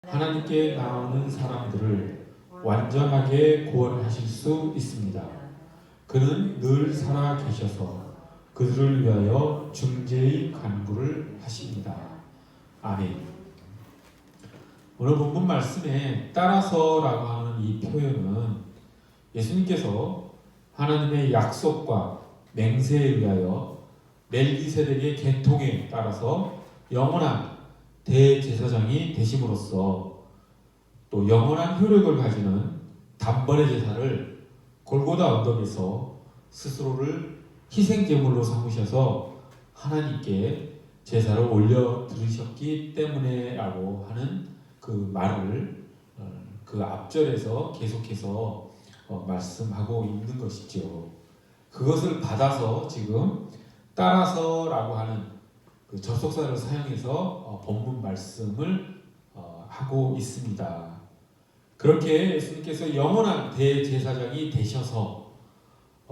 하나님께 나오는 사람들을 완전하게 구원하실 수 있습니다. 그는 늘 살아 계셔서 그들을 위하여 중재의 간구를 하십니다. 아멘. 오늘 본문 말씀에 따라서라고 하는 이 표현은 예수님께서 하나님의 약속과 맹세에 의하여 멜기세덱의 계통에 따라서 영원한 대제사장이 되심으로써 또 영원한 효력을 가지는 단번의 제사를 골고다 언덕에서 스스로를 희생제물로 삼으셔서 하나님께 제사를 올려 드리셨기 때문에라고 하는 그 말을 그 앞절에서 계속해서 말씀하고 있는 것이죠. 그것을 받아서 지금 따라서라고 하는 그 접속사를 사용해서 본문 말씀을 하고 있습니다. 그렇게 예수님께서 영원한 대제사장이 되셔서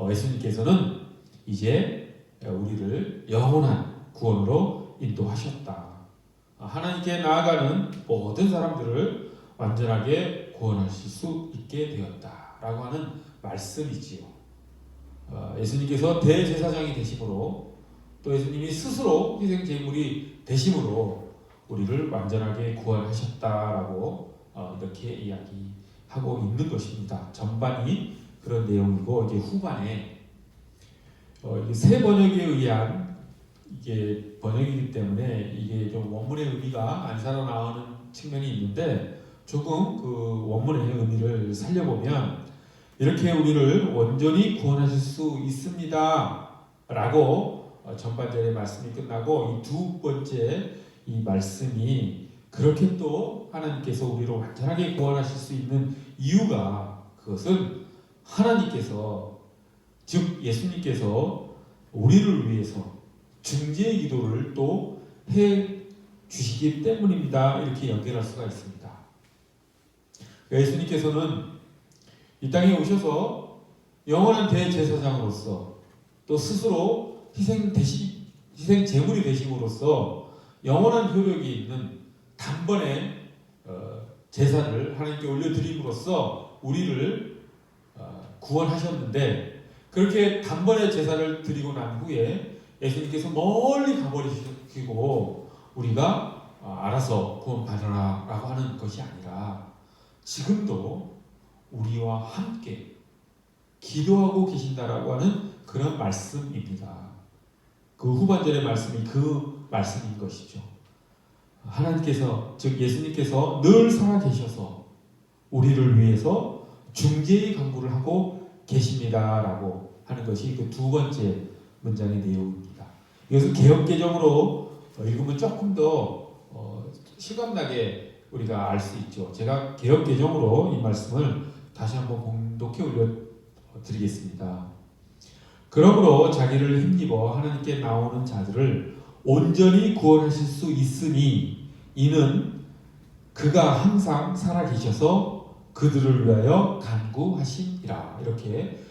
예수님께서는 이제 우리를 영원한 구원으로 인도하셨다. 하나님께 나아가는 모든 사람들을 완전하게 구원하실 수 있게 되었다라고 하는 말씀이지요. 예수님께서 대제사장이 되심으로 또 예수님이 스스로 희생제물이 되심으로 우리를 완전하게 구원하셨다라고 이렇게 이야기하고 있는 것입니다. 전반이 그런 내용이고 이제 후반에 새 번역에 의한 이게 번역이기 때문에 이게 좀 원문의 의미가 안 살아나오는 측면이 있는데 조금 그 원문의 의미를 살려보면 이렇게 우리를 온전히 구원하실 수 있습니다 라고 전반절의 말씀이 끝나고 이 두 번째 이 말씀이 그렇게 또 하나님께서 우리를 완전하게 구원하실 수 있는 이유가 그것은 하나님께서 즉 예수님께서 우리를 위해서 중재의 기도를 또 해 주시기 때문입니다. 이렇게 연결할 수가 있습니다. 예수님께서는 이 땅에 오셔서 영원한 대제사장으로서 또 스스로 희생 제물이 되심으로써 영원한 효력이 있는 단번에 제사를 하나님께 올려드림으로써 우리를 구원하셨는데 그렇게 단번에 제사를 드리고 난 후에 예수님께서 멀리 가버리시고 우리가 알아서 구원받으라 라고 하는 것이 아니라 지금도 우리와 함께 기도하고 계신다라고 하는 그런 말씀입니다. 그 후반절의 말씀이 그 말씀인 것이죠. 하나님께서 즉 예수님께서 늘 살아계셔서 우리를 위해서 중재의 간구를 하고 계십니다라고 하는 것이 그 두 번째 문장의 내용입니다. 이것을 개역개정으로 읽으면 조금 더 실감나게 우리가 알 수 있죠. 제가 개역개정으로 이 말씀을 다시 한번 봉독해 올려드리겠습니다. 그러므로 자기를 힘입어 하나님께 나오는 자들을 온전히 구원하실 수 있으니 이는 그가 항상 살아계셔서 그들을 위하여 간구하심이라. 이렇게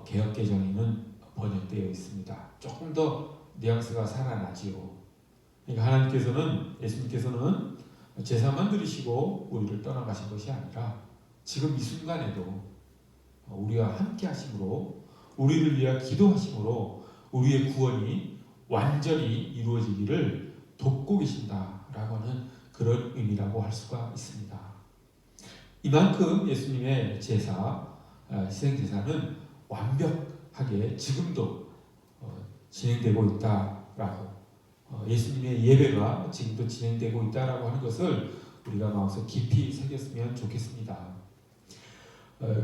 개역개정에는 번역되어 있습니다. 조금 더 뉘앙스가 살아나지요. 그러니까 하나님께서는 예수님께서는 제사만 드리시고 우리를 떠나가신 것이 아니라 지금 이 순간에도 우리와 함께 하심으로 우리를 위하여 기도하심으로 우리의 구원이 완전히 이루어지기를 돕고 계신다라고 하는 그런 의미라고 할 수가 있습니다. 이만큼 예수님의 제사, 희생제사는 완벽하게 지금도 진행되고 있다라고 예수님의 예배가 지금도 진행되고 있다라고 하는 것을 우리가 마음속 깊이 새겼으면 좋겠습니다.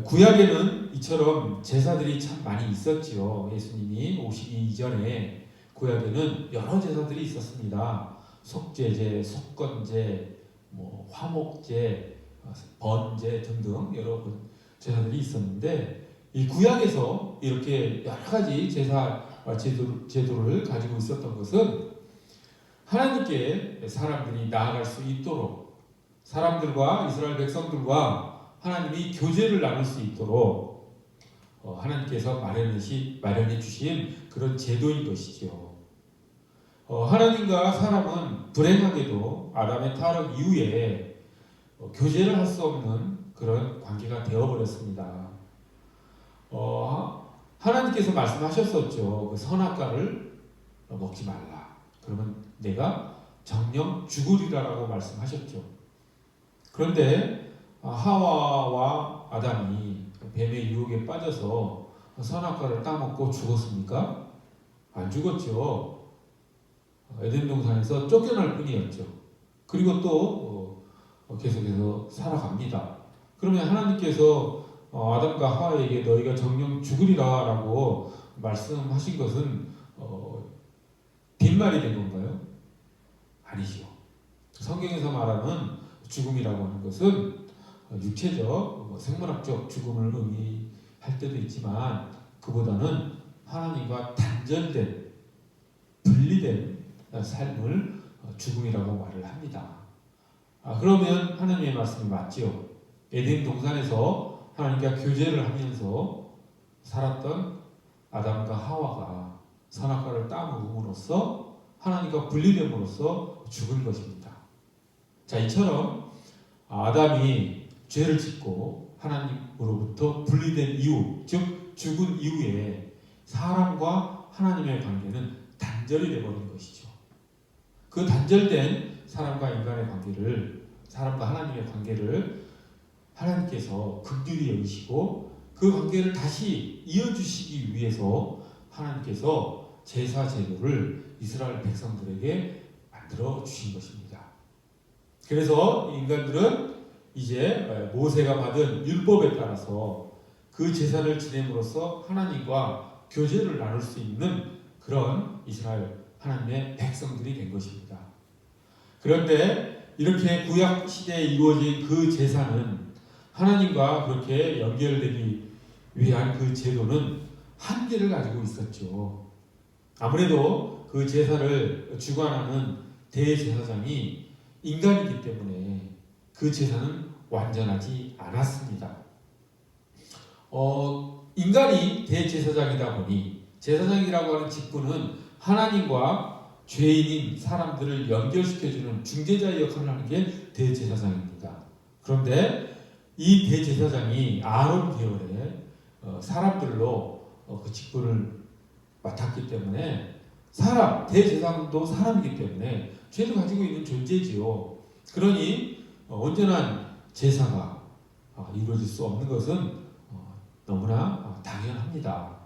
구약에는 이처럼 제사들이 참 많이 있었지요. 예수님이 오시기 이전에 구약에는 여러 제사들이 있었습니다. 속죄제, 속건제, 화목제, 번제 등등 여러 제사들이 있었는데 이 구약에서 이렇게 여러 가지 제도를 가지고 있었던 것은 하나님께 사람들이 나아갈 수 있도록 사람들과 이스라엘 백성들과 하나님이 교제를 나눌 수 있도록 하나님께서 마련해 주신 그런 제도인 것이죠. 하나님과 사람은 불행하게도 아담의 타락 이후에 교제를 할 수 없는 그런 관계가 되어버렸습니다. 하나님께서 말씀하셨었죠. 그 선악과를 먹지 말라. 그러면 내가 정령 죽으리라라고 말씀하셨죠. 그런데 하와와 아담이 뱀의 유혹에 빠져서 선악과를 따먹고 죽었습니까? 안 죽었죠. 에덴 동산에서 쫓겨날 뿐이었죠. 그리고 또 계속해서 살아갑니다. 그러면 하나님께서 아담과 하와에게 너희가 정령 죽으리라라고 말씀하신 것은 빈말이 된 건가요? 아니죠. 성경에서 말하는 죽음이라고 하는 것은 육체적, 생물학적 죽음을 의미할 때도 있지만 그보다는 하나님과 단절된, 분리된 삶을 죽음이라고 말을 합니다. 그러면 하나님의 말씀이 맞지요. 에덴 동산에서 하나님과 교제를 하면서 살았던 아담과 하와가 선악과를 따먹음으로써 하나님과 분리됨으로써 죽은 것입니다. 자, 이처럼 아담이 죄를 짓고 하나님으로부터 분리된 이후, 즉 죽은 이후에 사람과 하나님의 관계는 단절이 되어버린 것이죠. 그 단절된 사람과 인간의 관계를, 사람과 하나님의 관계를 하나님께서 긍휼히 여기시고 그 관계를 다시 이어주시기 위해서 하나님께서 제사 제도를 이스라엘 백성들에게 만들어 주신 것입니다. 그래서 인간들은 이제 모세가 받은 율법에 따라서 그 제사를 지냄으로써 하나님과 교제를 나눌 수 있는 그런 이스라엘 하나님의 백성들이 된 것입니다. 그런데 이렇게 구약 시대에 이루어진 그 제사는 하나님과 그렇게 연결되기 위한 그 제도는 한계를 가지고 있었죠. 아무래도 그 제사를 주관하는 대제사장이 인간이기 때문에 그 제사는 완전하지 않았습니다. 인간이 대제사장이다 보니 제사장이라고 하는 직분은 하나님과 죄인인 사람들을 연결시켜주는 중재자의 역할을 하는 게 대제사장입니다. 그런데 이 대제사장이 아론 계열의 사람들로 그 직분을 맡았기 때문에 대제사장도 사람이기 때문에 죄를 가지고 있는 존재지요. 그러니 온전한 제사가 이루어질 수 없는 것은 너무나 당연합니다.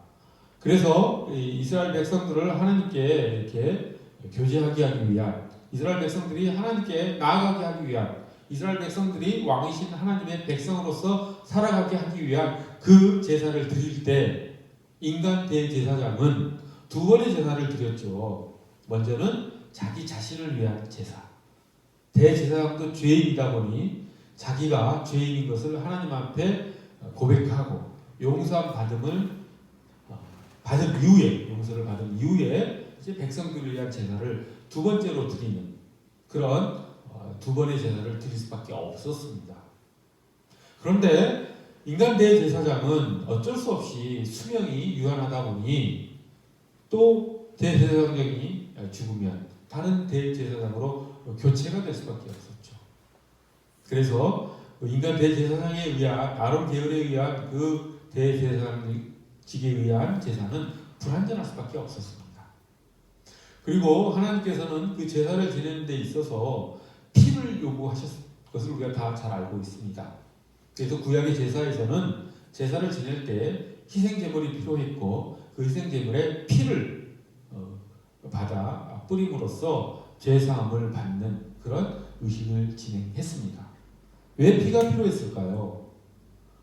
그래서 이스라엘 백성들을 하나님께 이렇게 교제하게 하기 위한, 이스라엘 백성들이 하나님께 나아가게 하기 위한, 이스라엘 백성들이 왕이신 하나님의 백성으로서 살아가게 하기 위한 그 제사를 드릴 때 인간 대제사장은 두 번의 제사를 드렸죠. 먼저는 자기 자신을 위한 제사. 대제사장도 죄인이다 보니 자기가 죄인인 것을 하나님 앞에 고백하고 용서를 받은 이후에, 용서를 받은 이후에 이제 백성들을 위한 제사를 두 번째로 드리는 그런 두 번의 제사를 드릴 수밖에 없었습니다. 그런데 인간 대제사장은 어쩔 수 없이 수명이 유한하다 보니 또 대제사장이 죽으면 다른 대제사장으로 교체가 될 수밖에 없었죠. 그래서 인간 대제사장에 의한, 아론 계열에 의한 그 대제사장직에 의한 제사는 불완전할 수밖에 없었습니다. 그리고 하나님께서는 그 제사를 지내는 데 있어서 피를 요구하셨을 것을 우리가 다 잘 알고 있습니다. 그래서 구약의 제사에서는 제사를 지낼 때 희생제물이 필요했고 그 희생제물에 피를 받아 뿌림으로써 죄사함을 받는 그런 의식을 진행했습니다. 왜 피가 필요했을까요?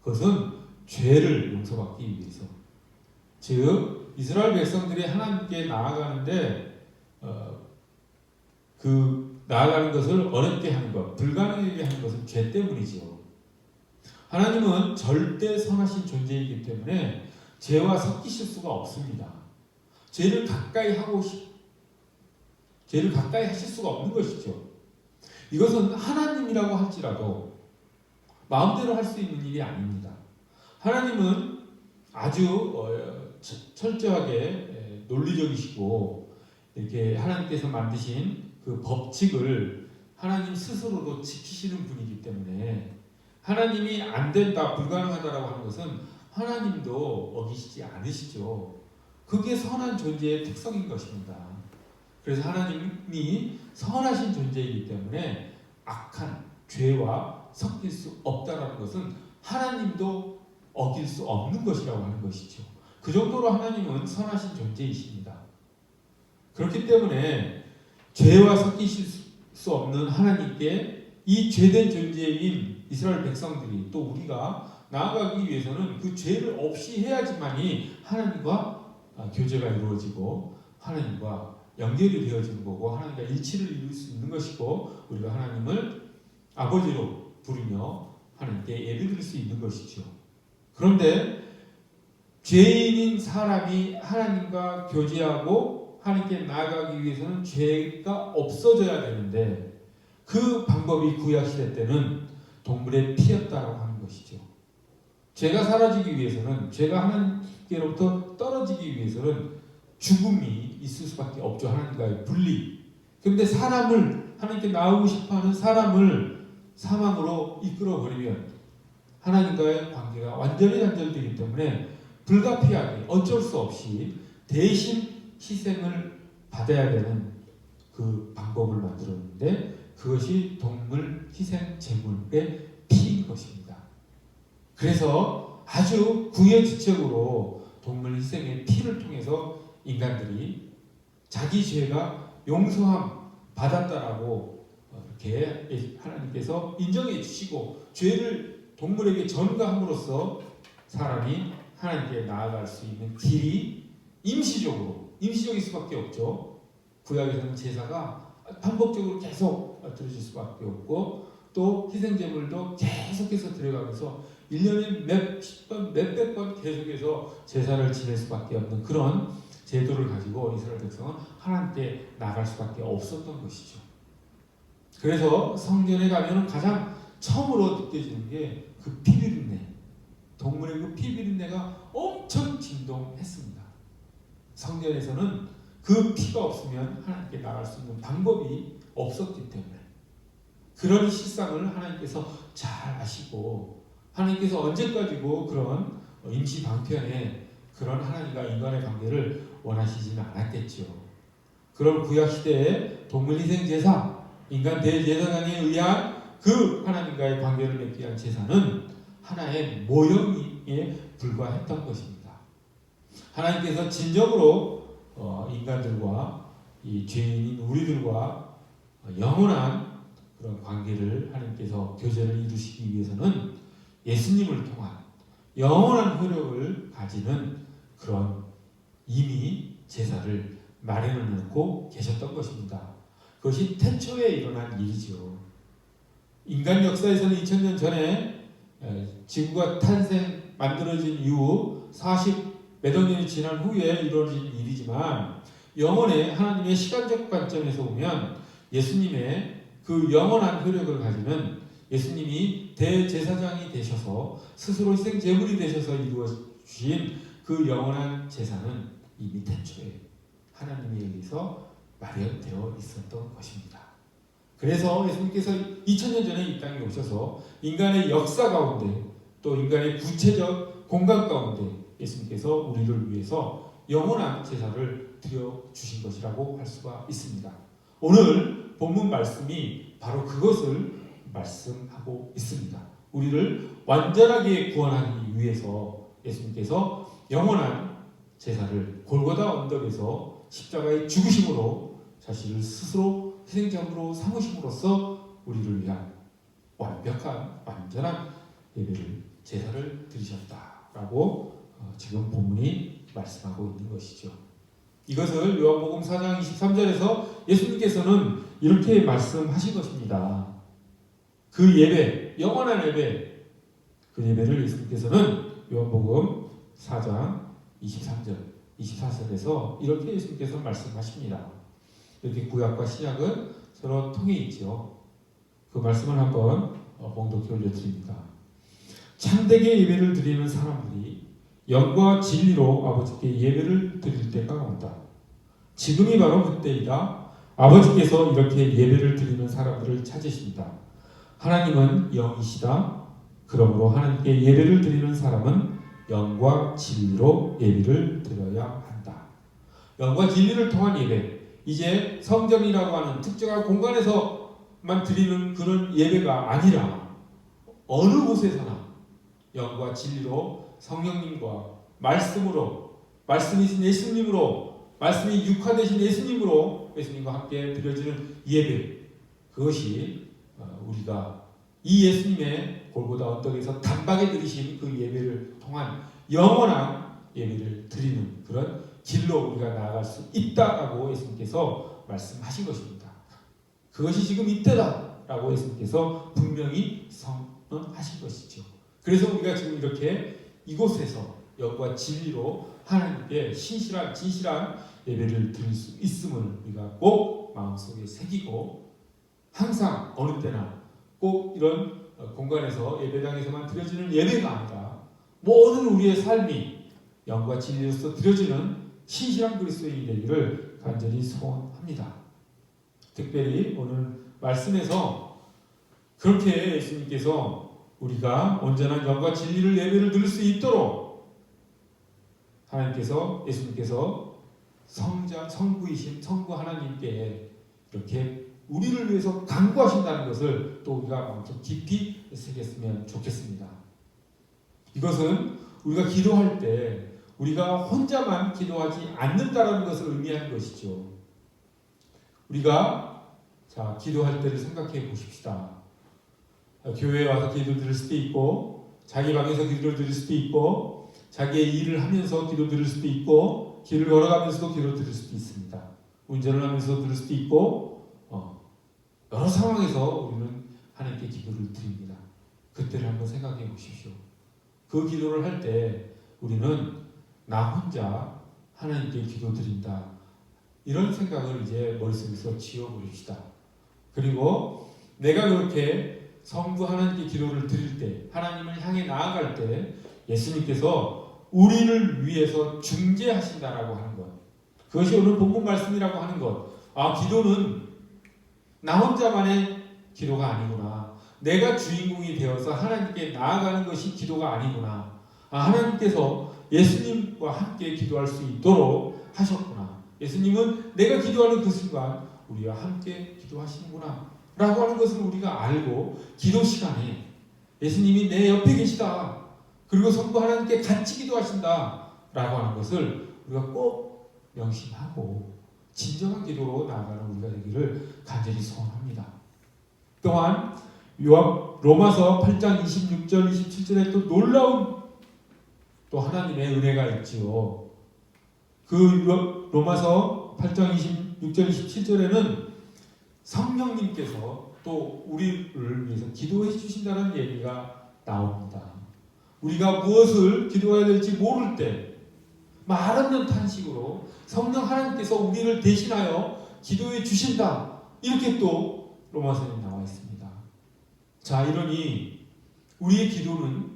그것은 죄를 용서받기 위해서. 즉 이스라엘 백성들이 하나님께 나아가는데 나아가는 것을 어렵게 하는 것, 불가능하게 하는 것은 죄 때문이지요. 하나님은 절대 선하신 존재이기 때문에 죄와 섞이실 수가 없습니다. 죄를 가까이 하실 수가 없는 것이죠. 이것은 하나님이라고 할지라도 마음대로 할 수 있는 일이 아닙니다. 하나님은 아주 철저하게 논리적이시고 이렇게 하나님께서 만드신 그 법칙을 하나님 스스로도 지키시는 분이기 때문에 하나님이 안 된다, 불가능하다라고 하는 것은 하나님도 어기시지 않으시죠. 그게 선한 존재의 특성인 것입니다. 그래서 하나님이 선하신 존재이기 때문에 악한 죄와 섞일 수 없다라는 것은 하나님도 어길 수 없는 것이라고 하는 것이죠. 그 정도로 하나님은 선하신 존재이십니다. 그렇기 때문에 죄와 섞이실 수 없는 하나님께 이 죄된 존재인 이스라엘 백성들이 또 우리가 나아가기 위해서는 그 죄를 없이 해야지만이 하나님과 교제가 이루어지고 하나님과 연결이 되어지는 거고 하나님과 일치를 이룰 수 있는 것이고 우리가 하나님을 아버지로 부르며 하나님께 예배드릴 수 있는 것이죠. 그런데 죄인인 사람이 하나님과 교제하고 하나님께 나아가기 위해서는 죄가 없어져야 되는데 그 방법이 구약시대 때는 동물의 피였다라고 하는 것이죠. 죄가 사라지기 위해서는 죄가 하나님께로부터 떨어지기 위해서는 죽음이 있을 수밖에 없죠. 하나님과의 분리. 그런데 사람을 하나님께 나오고 싶어하는 사람을 사망으로 이끌어버리면 하나님과의 관계가 완전히 단절되기 때문에 불가피하게 어쩔 수 없이 대신 희생을 받아야 되는 그 방법을 만들었는데 그것이 동물 희생 제물의 피인 것입니다. 그래서 아주 구애지책으로 동물 희생의 피를 통해서 인간들이 자기 죄가 용서함 받았다라고 이렇게 하나님께서 인정해 주시고 죄를 동물에게 전가함으로써 사람이 하나님께 나아갈 수 있는 길이 임시적일 수밖에 없죠. 구약에서는 제사가 반복적으로 계속 드려질 수밖에 없고 또 희생제물도 계속해서 들어가면서 1년에 몇십 번, 몇백 번 계속해서 제사를 지낼 수밖에 없는 그런 제도를 가지고 이스라엘 백성은 하나님께 나갈 수밖에 없었던 것이죠. 그래서 성전에 가면 가장 처음으로 느껴지는 게 그 피비린내, 동물의 그 피비린내가 엄청 진동했습니다. 성전에서는 그 피가 없으면 하나님께 나갈 수 있는 방법이 없었기 때문에 그런 실상을 하나님께서 잘 아시고 하나님께서 언제까지고 그런 임시 방편에 그런 하나님과 인간의 관계를 원하시지는 않았겠죠. 그런 구약 시대의 동물 희생 제사, 인간 대제사장에 의한 그 하나님과의 관계를 맺기 위한 제사는 하나의 모형에 불과했던 것입니다. 하나님께서 진정으로 인간들과 이 죄인인 우리들과 영원한 그런 관계를 하나님께서 교제를 이루시기 위해서는 예수님을 통한 영원한 효력을 가지는 그런 이미 제사를 마련해 놓고 계셨던 것입니다. 그것이 태초에 일어난 일이죠. 인간 역사에서는 2000년 전에 지구가 만들어진 이후 40몇 억 년이 지난 후에 이루어진 일이지만 영원의 하나님의 시간적 관점에서 보면 예수님의 그 영원한 효력을 가지는 예수님이 대제사장이 되셔서 스스로 희생 제물이 되셔서 이루어 주신 그 영원한 제사는 이미 태초에 하나님에 의해서 마련되어 있었던 것입니다. 그래서 예수님께서 2000년 전에 이 땅에 오셔서 인간의 역사 가운데 또 인간의 구체적 공간 가운데 예수님께서 우리를 위해서 영원한 제사를 드려 주신 것이라고 할 수가 있습니다. 오늘 본문 말씀이 바로 그것을 말씀하고 있습니다. 우리를 완전하게 구원하기 위해서 예수님께서 영원한 제사를 골고다 언덕에서 십자가의 죽으심으로 자신을 스스로 희생제물로 삼으심으로써 우리를 위한 완벽한 완전한 예배를 제사를 드리셨다라고 지금 본문이 말씀하고 있는 것이죠. 이것을 요한복음 4장 23절에서 예수님께서는 이렇게 말씀하신 것입니다. 그 예배, 영원한 예배, 그 예배를 예수님께서는 요한복음 4장 23절, 24절에서 이렇게 예수님께서 말씀하십니다. 이렇게 구약과 신약은 서로 통해 있죠. 그 말씀을 한번 봉독해 올려드립니다. 참되게 예배를 드리는 사람들이 영과 진리로 아버지께 예배를 드릴 때가 온다. 지금이 바로 그때이다. 아버지께서 이렇게 예배를 드리는 사람들을 찾으십니다. 하나님은 영이시다. 그러므로 하나님께 예배를 드리는 사람은 영과 진리로 예배를 드려야 한다. 영과 진리를 통한 예배. 이제 성전이라고 하는 특정한 공간에서만 드리는 그런 예배가 아니라 어느 곳에서나 영과 진리로 성령님과 말씀으로, 말씀이신 예수님으로, 말씀이 육화되신 예수님과 함께 드려지는 예배. 그것이 우리가 이 예수님의 골고다 언덕에서 단박에 드리신 그 예배를 통한 영원한 예배를 드리는 그런 길로 우리가 나아갈 수 있다라고 예수님께서 말씀하신 것입니다. 그것이 지금 이때다라고 예수님께서 분명히 선언하신 것이죠. 그래서 우리가 지금 이렇게 이곳에서 영과 진리로 하나님께 진실한 예배를 드릴 수 있음을 우리가 꼭 마음속에 새기고 항상 어느 때나 꼭 이런 공간에서 예배당에서만 드려지는 예배가 아니라 모든 우리의 삶이 영과 진리로서 드려지는 신실한 그리스도인이 되기를 간절히 소원합니다. 특별히 오늘 말씀에서 그렇게 예수님께서 우리가 온전한 영과 진리를 예배를 드릴 수 있도록 예수님께서 성부 하나님께 이렇게 우리를 위해서 간구하신다는 것을 또 우리가 마음속 깊이 새겼으면 좋겠습니다. 이것은 우리가 기도할 때 우리가 혼자만 기도하지 않는다는 것을 의미하는 것이죠. 우리가 기도할 때를 생각해 보십시다. 교회에 와서 기도 드릴 수도 있고, 자기 방에서 기도를 드릴 수도 있고, 자기의 일을 하면서 기도 드릴 수도 있고, 길을 걸어가면서도 기도 드릴 수도 있습니다. 운전을 하면서 드릴 수도 있고, 여러 상황에서 우리는 하나님께 기도를 드립니다. 그때를 한번 생각해 보십시오. 그 기도를 할 때 우리는 나 혼자 하나님께 기도 드린다. 이런 생각을 이제 머릿속에서 지워버립시다. 그리고 내가 그렇게 성부 하나님께 기도를 드릴 때, 하나님을 향해 나아갈 때 예수님께서 우리를 위해서 중재하신다라고 하는 것. 그것이 오늘 본문 말씀이라고 하는 것. 기도는 나 혼자만의 기도가 아니구나. 내가 주인공이 되어서 하나님께 나아가는 것이 기도가 아니구나. 하나님께서 예수님과 함께 기도할 수 있도록 하셨구나. 예수님은 내가 기도하는 그 순간 우리와 함께 기도하시는구나 라고 하는 것을 우리가 알고 기도 시간에 예수님이 내 옆에 계시다. 그리고 성부 하나님께 같이 기도하신다 라고 하는 것을 우리가 꼭 명심하고 진정한 기도로 나아가는 우리가 되기를 간절히 소원합니다. 또한 로마서 8장 26절 27절에 또 놀라운 또 하나님의 은혜가 있지요. 그 로마서 8장 26절 27절에는 성령님께서 또 우리를 위해서 기도해 주신다는 얘기가 나옵니다. 우리가 무엇을 기도해야 될지 모를 때 말 없는 탄식으로 성령 하나님께서 우리를 대신하여 기도해 주신다. 이렇게 또 로마서에 나와 있습니다. 이러니 우리의 기도는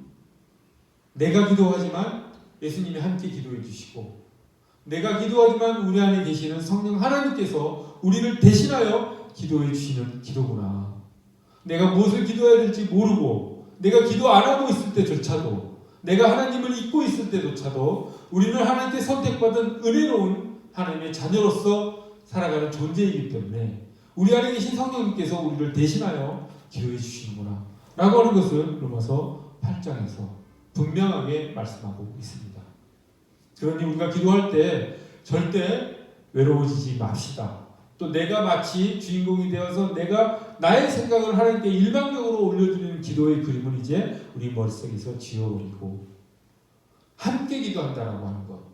내가 기도하지만 예수님이 함께 기도해 주시고, 내가 기도하지만 우리 안에 계시는 성령 하나님께서 우리를 대신하여 기도해 주시는 기도구나. 내가 무엇을 기도해야 될지 모르고 내가 기도 안 하고 있을 때조차도, 내가 하나님을 잊고 있을 때조차도 우리는 하나님께 선택받은 은혜로운 하나님의 자녀로서 살아가는 존재이기 때문에 우리 안에 계신 성령님께서 우리를 대신하여 기도해 주시는구나 라고 하는 것을 로마서 8장에서 분명하게 말씀하고 있습니다. 그러니 우리가 기도할 때 절대 외로워지지 맙시다. 또 내가 마치 주인공이 되어서 내가 나의 생각을 하나님께 일방적으로 올려드리는 기도의 그림을 이제 우리 머릿속에서 지워버리고 함께 기도한다라고 하는 것.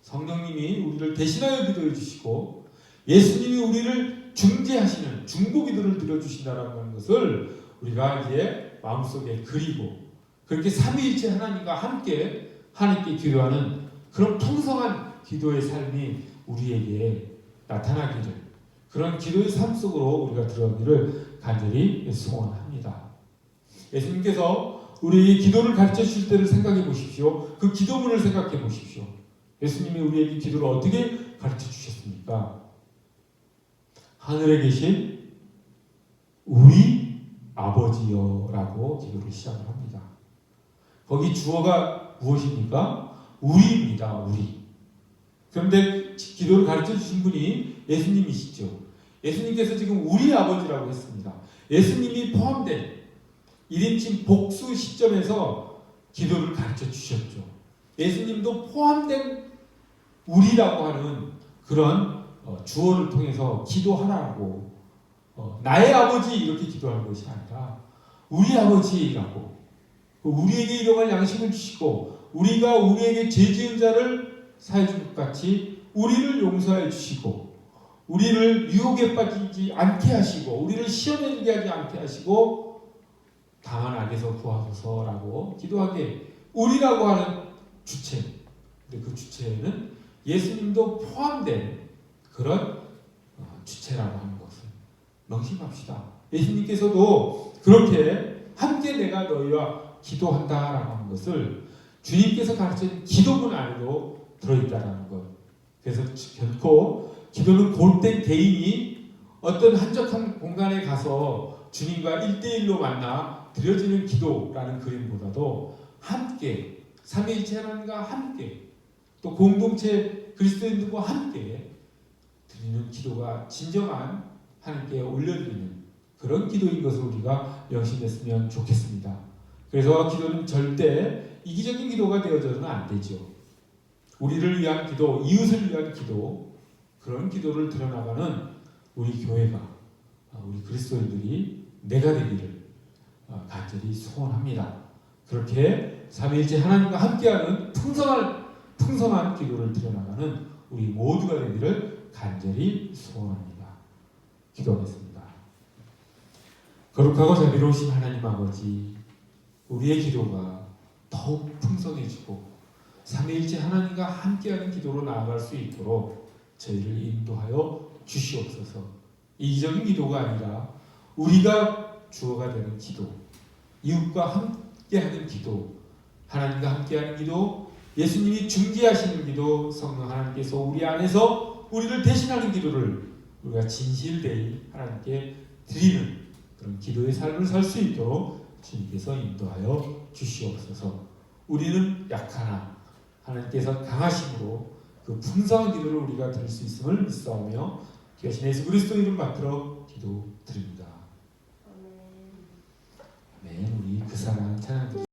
성령님이 우리를 대신하여 기도해 주시고 예수님이 우리를 중재하시는 중보 기도를 드려주신다라고 하는 것을 우리가 이제 마음속에 그리고 그렇게 삼위일체 하나님과 함께 하나님께 기도하는 그런 풍성한 기도의 삶이 우리에게 나타나기를, 그런 기도의 삶 속으로 우리가 들어가기를 간절히 소원합니다. 예수님께서 우리에게 기도를 가르쳐 주실 때를 생각해 보십시오. 그 기도문을 생각해 보십시오. 예수님이 우리에게 기도를 어떻게 가르쳐 주셨습니까? 하늘에 계신 우리 아버지여라고 기도를 시작을 합니다. 거기 주어가 무엇입니까? 우리입니다. 우리. 그런데 기도를 가르쳐 주신 분이 예수님이시죠. 예수님께서 지금 우리 아버지라고 했습니다. 예수님이 포함된 1인칭 복수 시점에서 기도를 가르쳐 주셨죠. 예수님도 포함된 우리라고 하는 그런 주어를 통해서 기도하라고 나의 아버지 이렇게 기도하는 것이 아니라 우리 아버지라고 우리에게 일용할 양식을 주시고 우리가 우리에게 죄 지은 자를 사해 준 것 같이 우리를 용서해 주시고 우리를 유혹에 빠지지 않게 하시고 우리를 시험에 들게 하지 않게 하시고 다만 악에서 구하소서라고 기도하게 우리라고 하는 주체. 근데 그 주체에는 예수님도 포함된 그런 주체라고 하는 것을 명심합시다. 예수님께서도 그렇게 함께 내가 너희와 기도한다라고 하는 것을 주님께서 가르친 기도문 안에도 들어있다라는 것. 그래서 결코 기도는 골된 개인이 어떤 한적한 공간에 가서 주님과 1대1로 만나 드려지는 기도라는 그림보다도 함께 삼위일체 하나님과 함께 또 공동체 그리스도인들과 함께 드리는 기도가 진정한 하나님께 올려드리는 그런 기도인 것을 우리가 명심했으면 좋겠습니다. 그래서 기도는 절대 이기적인 기도가 되어서는 안 되죠. 우리를 위한 기도, 이웃을 위한 기도, 그런 기도를 드려나가는 우리 교회가, 우리 그리스도인들이 내가 되기를 간절히 소원합니다. 그렇게 삼위일체 하나님과 함께하는 풍성한 기도를 드려나가는 우리 모두가 되기를 간절히 소원합니다. 기도하겠습니다. 거룩하고 자비로우신 하나님 아버지, 우리의 기도가 더욱 풍성해지고 삼위일체 하나님과 함께하는 기도로 나아갈 수 있도록 저희를 인도하여 주시옵소서. 이기적인 기도가 아니라 우리가 주어가 되는 기도, 이웃과 함께하는 기도, 하나님과 함께하는 기도, 예수님이 중재하시는 기도, 성령 하나님께서 우리 안에서 우리를 대신하는 기도를 우리가 진실되이 하나님께 드리는 그런 기도의 삶을 살 수 있도록 주님께서 인도하여 주시옵소서. 우리는 약하나 하나님께서 강하심으로 그 풍성한 기도를 우리가 드릴 수 있음을 믿사오며 귀하신 예수 그리스도 이름 받들어 기도드립니다. 아멘. 우리 그 사랑 찬양